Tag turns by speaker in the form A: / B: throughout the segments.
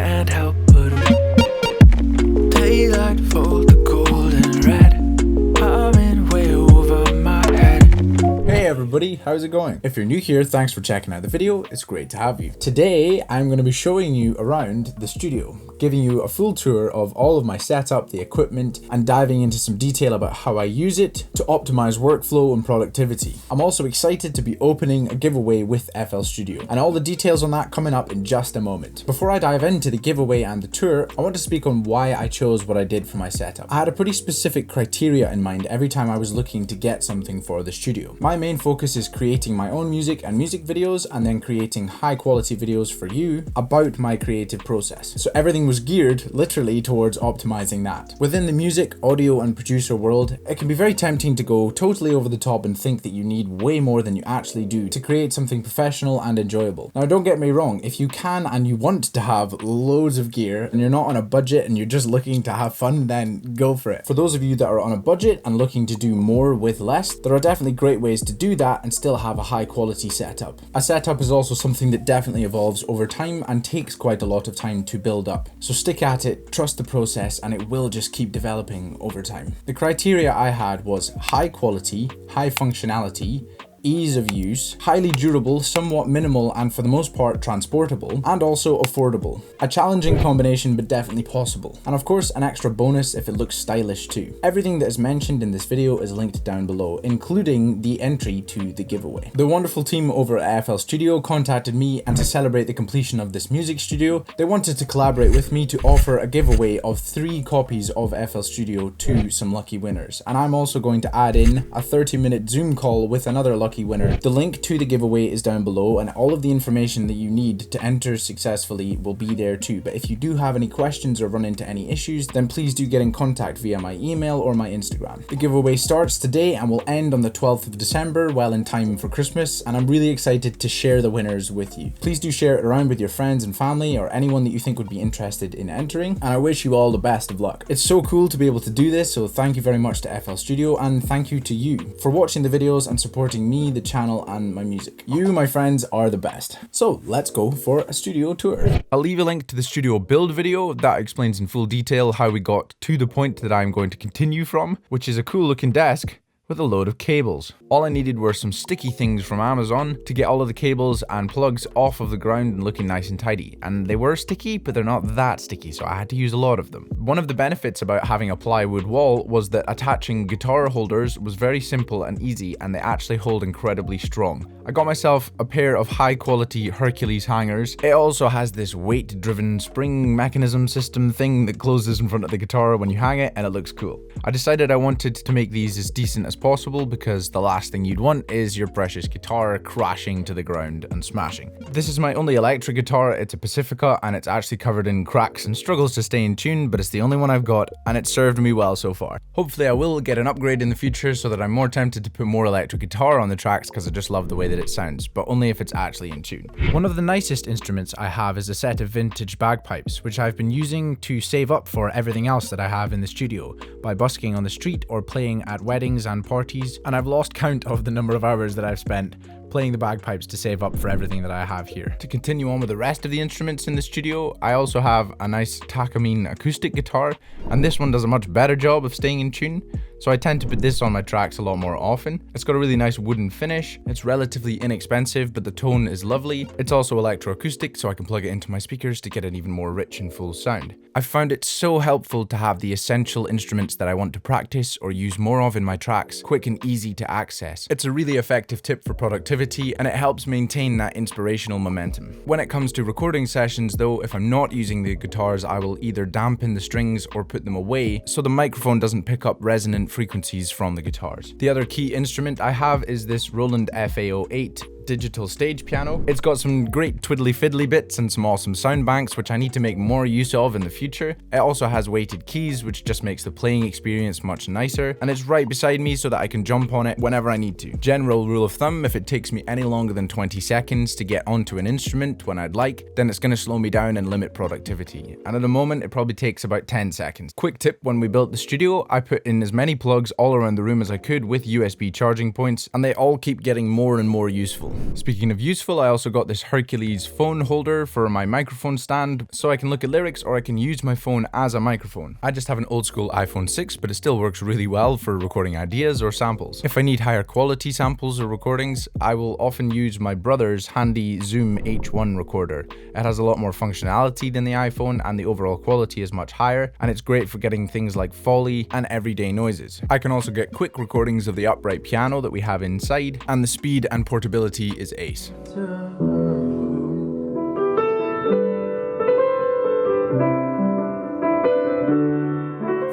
A: can't help but daylight fold the gold and red. I'm in way over my head.
B: Hey everybody, how's it going? If you're new here, thanks for checking out the video. It's great to have you. Today, I'm going to be showing you around the studio, giving you a full tour of all of my setup, the equipment, and diving into some detail about how I use it to optimize workflow and productivity. I'm also excited to be opening a giveaway with FL Studio, and all the details on that coming up in just a moment. Before I dive into the giveaway and the tour, I want to speak on why I chose what I did for my setup. I had a pretty specific criteria in mind every time I was looking to get something for the studio. My main focus is creating my own music and music videos, and then creating high quality videos for you about my creative process. So everything was geared literally towards optimizing that. Within the music, audio, and producer world, it can be very tempting to go totally over the top and think that you need way more than you actually do to create something professional and enjoyable. Now, don't get me wrong, if you can and you want to have loads of gear and you're not on a budget and you're just looking to have fun, then go for it. For those of you that are on a budget and looking to do more with less, there are definitely great ways to do that and still have a high quality setup. A setup is also something that definitely evolves over time and takes quite a lot of time to build up. So stick at it, trust the process, and it will just keep developing over time. The criteria I had was high quality, high functionality, ease of use, highly durable, somewhat minimal, and for the most part transportable, and also affordable. A challenging combination, but definitely possible. And of course, an extra bonus if it looks stylish too. Everything that is mentioned in this video is linked down below, including the entry to the giveaway. The wonderful team over at FL Studio contacted me, and to celebrate the completion of this music studio, they wanted to collaborate with me to offer a giveaway of 3 copies of FL Studio to some lucky winners. And I'm also going to add in a 30-minute Zoom call with another lucky winner. The link to the giveaway is down below, and all of the information that you need to enter successfully will be there too. But if you do have any questions or run into any issues, then please do get in contact via my email or my Instagram. The giveaway starts today and will end on the 12th of December, well in time for Christmas, and I'm really excited to share the winners with you. Please do share it around with your friends and family or anyone that you think would be interested in entering, and I wish you all the best of luck. It's so cool to be able to do this, so thank you very much to FL Studio, and thank you to you for watching the videos and supporting me, the channel, and my music. You, my friends, are the best. So let's go for a studio tour. I'll leave a link to the studio build video that explains in full detail how we got to the point that I'm going to continue from, which is a cool looking desk with a load of cables. All I needed were some sticky things from Amazon to get all of the cables and plugs off of the ground and looking nice and tidy. And they were sticky, but they're not that sticky, so I had to use a lot of them. One of the benefits about having a plywood wall was that attaching guitar holders was very simple and easy, and they actually hold incredibly strong. I got myself a pair of high quality Hercules hangers. It also has this weight driven spring mechanism system thing that closes in front of the guitar when you hang it, and it looks cool. I decided I wanted to make these as decent as possible because the last thing you'd want is your precious guitar crashing to the ground and smashing. This is my only electric guitar. It's a Pacifica, and it's actually covered in cracks and struggles to stay in tune, but it's the only one I've got, and it's served me well so far. Hopefully I will get an upgrade in the future so that I'm more tempted to put more electric guitar on the tracks, because I just love the way that it sounds, but only if it's actually in tune. One of the nicest instruments I have is a set of vintage bagpipes, which I've been using to save up for everything else that I have in the studio by busking on the street or playing at weddings and parties, and I've lost count of the number of hours that I've spent playing the bagpipes to save up for everything that I have here. To continue on with the rest of the instruments in the studio, I also have a nice Takamine acoustic guitar, and this one does a much better job of staying in tune, so I tend to put this on my tracks a lot more often. It's got a really nice wooden finish, it's relatively inexpensive, but the tone is lovely. It's also electroacoustic, so I can plug it into my speakers to get an even more rich and full sound. I've found it so helpful to have the essential instruments that I want to practice or use more of in my tracks quick and easy to access. It's a really effective tip for productivity, and it helps maintain that inspirational momentum. When it comes to recording sessions though, if I'm not using the guitars, I will either dampen the strings or put them away so the microphone doesn't pick up resonant frequencies from the guitars. The other key instrument I have is this Roland FA08 digital stage piano. It's got some great twiddly fiddly bits and some awesome sound banks, which I need to make more use of in the future. It also has weighted keys, which just makes the playing experience much nicer, and it's right beside me so that I can jump on it whenever I need to. General rule of thumb, if it takes me any longer than 20 seconds to get onto an instrument when I'd like, then it's going to slow me down and limit productivity. And at the moment, it probably takes about 10 seconds. Quick tip, when we built the studio, I put in as many plugs all around the room as I could with USB charging points, and they all keep getting more and more useful. useful. Speaking of useful, I also got this Hercules phone holder for my microphone stand, so I can look at lyrics or I can use my phone as a microphone. I just have an old school iPhone 6, but it still works really well for recording ideas or samples. If I need higher quality samples or recordings, I will often use my brother's handy Zoom H1 recorder. It has a lot more functionality than the iPhone and the overall quality is much higher, and it's great for getting things like Foley and everyday noises. I can also get quick recordings of the upright piano that we have inside, and the speed and portability is ace.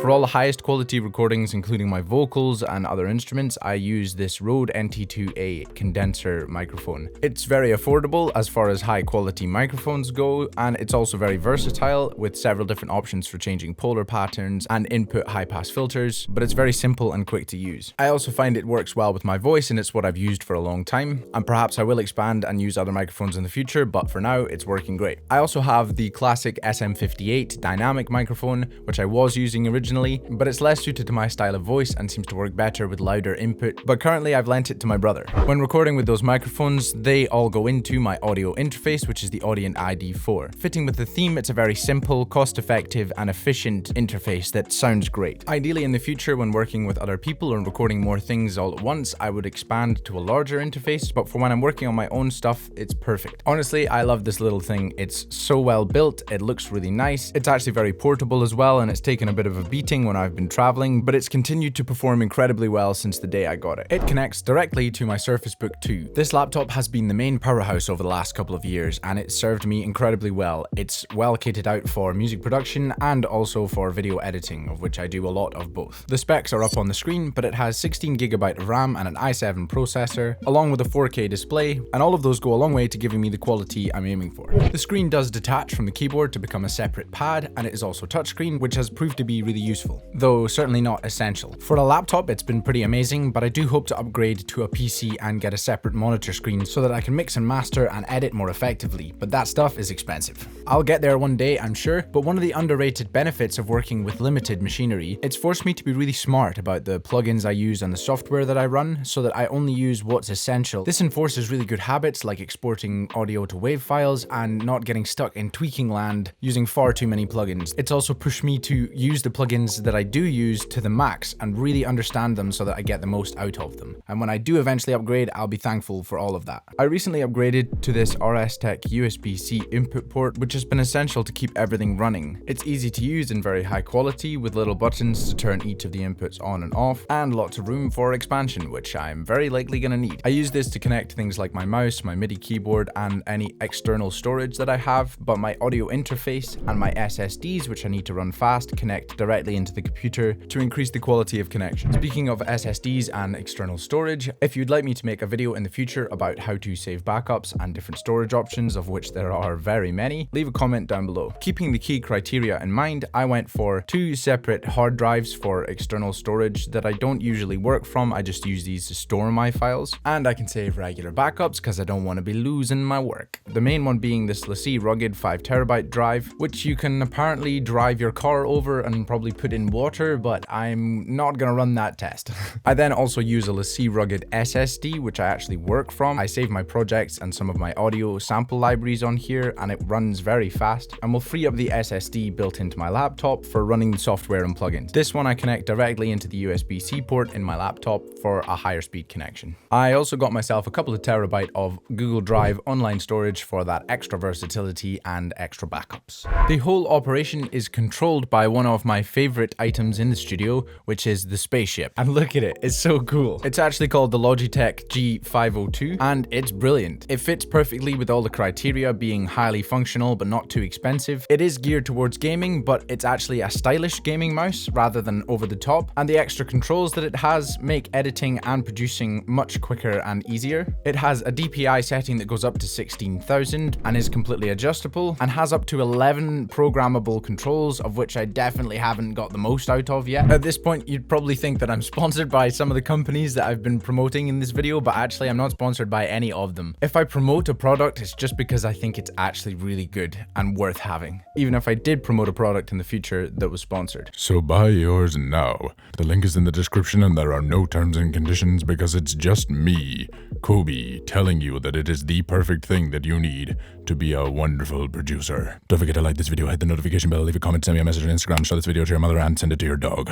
B: For all the highest quality recordings, including my vocals and other instruments, I use this Rode NT2A condenser microphone. It's very affordable as far as high quality microphones go, and it's also very versatile with several different options for changing polar patterns and input high pass filters, but it's very simple and quick to use. I also find it works well with my voice and it's what I've used for a long time, and perhaps I will expand and use other microphones in the future, but for now it's working great. I also have the classic SM58 dynamic microphone, which I was using originally, but it's less suited to my style of voice and seems to work better with louder input, but currently I've lent it to my brother. When recording with those microphones, they all go into my audio interface, which is the Audient ID4. Fitting with the theme, it's a very simple, cost-effective and efficient interface that sounds great. Ideally in the future, when working with other people and recording more things all at once, I would expand to a larger interface, but for when I'm working on my own stuff, it's perfect. Honestly, I love this little thing. It's so well built, it looks really nice, it's actually very portable as well, and it's taken a bit of a beating when I've been traveling, but it's continued to perform incredibly well since the day I got it. It connects directly to my Surface Book 2. This laptop has been the main powerhouse over the last couple of years, and it's served me incredibly well. It's well kitted out for music production and also for video editing, of which I do a lot of both. The specs are up on the screen, but it has 16GB of RAM and an i7 processor, along with a 4K display, and all of those go a long way to giving me the quality I'm aiming for. The screen does detach from the keyboard to become a separate pad, and it is also touchscreen, which has proved to be really useful, though certainly not essential. For a laptop, it's been pretty amazing, but I do hope to upgrade to a PC and get a separate monitor screen so that I can mix and master and edit more effectively, but that stuff is expensive. I'll get there one day, I'm sure, but one of the underrated benefits of working with limited machinery, it's forced me to be really smart about the plugins I use and the software that I run so that I only use what's essential. This enforces really good habits like exporting audio to WAV files and not getting stuck in tweaking land using far too many plugins. It's also pushed me to use the plugins that I do use to the max and really understand them so that I get the most out of them. And when I do eventually upgrade, I'll be thankful for all of that. I recently upgraded to this RS Tech USB-C input port, which has been essential to keep everything running. It's easy to use and very high quality with little buttons to turn each of the inputs on and off, and lots of room for expansion, which I'm very likely gonna need. I use this to connect things like my mouse, my MIDI keyboard, and any external storage that I have, but my audio interface and my SSDs, which I need to run fast, connect directly into the computer to increase the quality of connection. Speaking of SSDs and external storage, if you'd like me to make a video in the future about how to save backups and different storage options, of which there are very many, leave a comment down below. Keeping the key criteria in mind, I went for 2 separate hard drives for external storage that I don't usually work from. I just use these to store my files, and I can save regular backups because I don't want to be losing my work. The main one being this LaCie rugged 5TB drive, which you can apparently drive your car over and probably put in water, but I'm not gonna run that test. I then also use a LaCie rugged SSD, which I actually work from. I save my projects and some of my audio sample libraries on here, and it runs very fast and will free up the SSD built into my laptop for running the software and plugins. This one I connect directly into the USB-C port in my laptop for a higher speed connection. I also got myself a couple of terabyte of Google Drive online storage for that extra versatility and extra backups. The whole operation is controlled by one of my favorite items in the studio, which is the spaceship. And look at it, it's so cool. It's actually called the Logitech G502, and it's brilliant. It fits perfectly with all the criteria, being highly functional but not too expensive. It is geared towards gaming, but it's actually a stylish gaming mouse rather than over the top, and the extra controls that it has make editing and producing much quicker and easier. It has a DPI setting that goes up to 16,000 and is completely adjustable, and has up to 11 programmable controls, of which I definitely haven't got the most out of yet. At this point, you'd probably think that I'm sponsored by some of the companies that I've been promoting in this video, but actually I'm not sponsored by any of them. If I promote a product, it's just because I think it's actually really good and worth having, even if I did promote a product in the future that was sponsored.
C: So buy yours now. The link is in the description and there are no terms and conditions because it's just me, Kobi, telling you that it is the perfect thing that you need to be a wonderful producer. Don't forget to like this video, hit the notification bell, leave a comment, send me a message on Instagram, show this video to your mother and send it to your dog.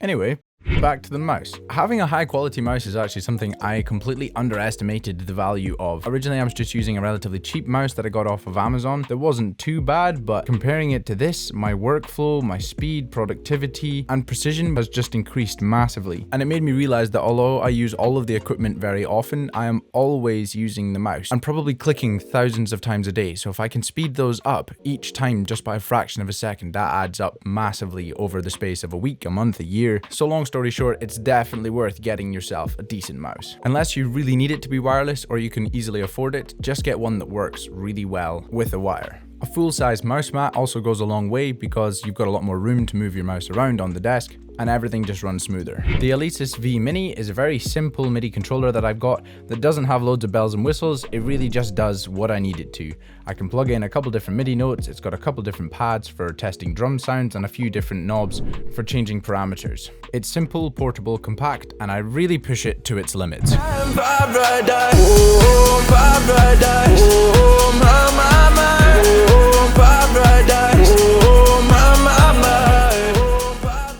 B: Anyway, back to the mouse. Having a high quality mouse is actually something I completely underestimated the value of. Originally I was just using a relatively cheap mouse that I got off of Amazon that wasn't too bad, but comparing it to this, my workflow, my speed, productivity, and precision has just increased massively. And it made me realize that although I use all of the equipment very often, I am always using the mouse and probably clicking thousands of times a day. So if I can speed those up each time just by a fraction of a second, that adds up massively over the space of a week, a month, a year. So long story short, it's definitely worth getting yourself a decent mouse. Unless you really need it to be wireless or you can easily afford it, just get one that works really well with a wire. A full-size mouse mat also goes a long way because you've got a lot more room to move your mouse around on the desk and everything just runs smoother. The Nicest V Mini is a very simple MIDI controller that I've got that doesn't have loads of bells and whistles. It really just does what I need it to. I can plug in a couple different MIDI notes, it's got a couple different pads for testing drum sounds and a few different knobs for changing parameters. It's simple, portable, compact, and I really push it to its limits.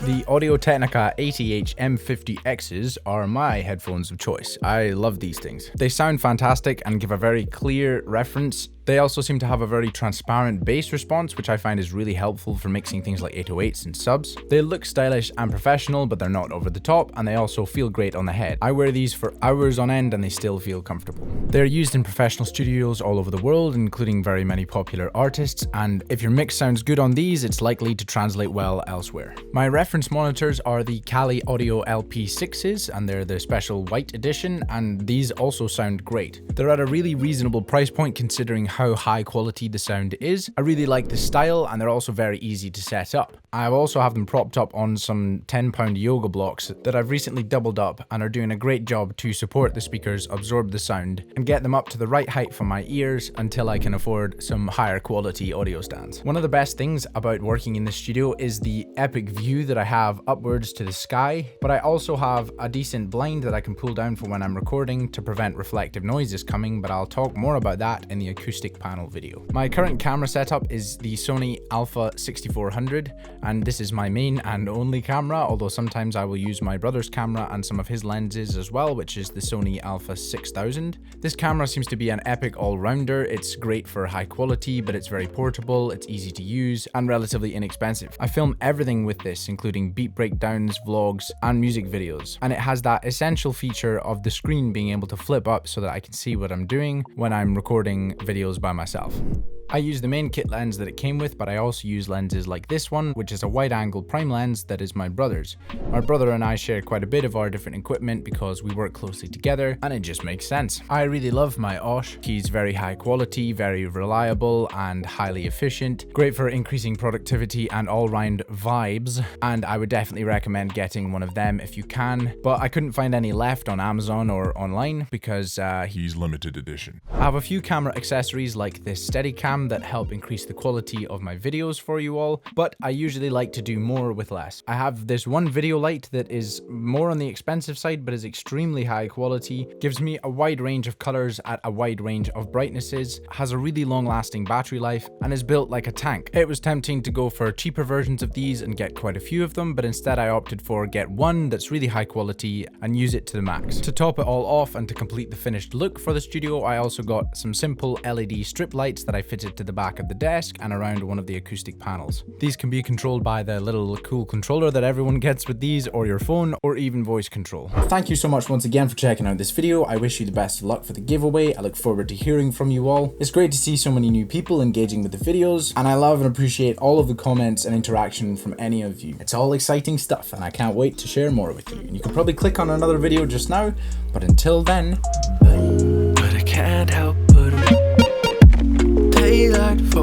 B: The Audio-Technica 80H M50Xs are my headphones of choice. I love these things. They sound fantastic and give a very clear reference. They also seem to have a very transparent bass response, which I find is really helpful for mixing things like 808s and subs. They look stylish and professional, but they're not over the top, and they also feel great on the head. I wear these for hours on end and they still feel comfortable. They're used in professional studios all over the world, including very many popular artists, and if your mix sounds good on these, it's likely to translate well elsewhere. My reference monitors are the Kali Audio LP6s, and they're the special white edition, and these also sound great. They're at a really reasonable price point considering how high quality the sound is. I really like the style and they're also very easy to set up. I also have them propped up on some 10-pound yoga blocks that I've recently doubled up and are doing a great job to support the speakers, absorb the sound, and get them up to the right height for my ears until I can afford some higher quality audio stands. One of the best things about working in the studio is the epic view that I have upwards to the sky, but I also have a decent blind that I can pull down for when I'm recording to prevent reflective noises coming, but I'll talk more about that in the acoustic panel video. My current camera setup is the Sony Alpha 6400, and this is my main and only camera, although sometimes I will use my brother's camera and some of his lenses as well, which is the Sony Alpha 6000. This camera seems to be an epic all-rounder. It's great for high quality, but it's very portable, it's easy to use, and relatively inexpensive. I film everything with this, including beat breakdowns, vlogs, and music videos, and it has that essential feature of the screen being able to flip up so that I can see what I'm doing when I'm recording videos by myself. I use the main kit lens that it came with, but I also use lenses like this one, which is a wide-angle prime lens that is my brother's. My brother and I share quite a bit of our different equipment because we work closely together, and it just makes sense. I really love my Osh. He's very high quality, very reliable, and highly efficient. Great for increasing productivity and all-round vibes, and I would definitely recommend getting one of them if you can, but I couldn't find any left on Amazon or online because
C: He's limited edition.
B: I have a few camera accessories like this Steadicam that help increase the quality of my videos for you all, but I usually like to do more with less. I have this one video light that is more on the expensive side but is extremely high quality, gives me a wide range of colors at a wide range of brightnesses, has a really long lasting battery life, and is built like a tank. It was tempting to go for cheaper versions of these and get quite a few of them, but instead I opted for get one that's really high quality and use it to the max. To top it all off and to complete the finished look for the studio, I also got some simple LED strip lights that I fitted to the back of the desk and around one of the acoustic panels. These can be controlled by the little cool controller that everyone gets with these, or your phone, or even voice control. Thank you so much once again for checking out this video. I wish you the best of luck for the giveaway. I look forward to hearing from you all. It's great to see so many new people engaging with the videos, and I love and appreciate all of the comments and interaction from any of you. It's all exciting stuff, and I can't wait to share more with you. And you can probably click on another video just now, but until then, bye.
A: But I can't help but daylight for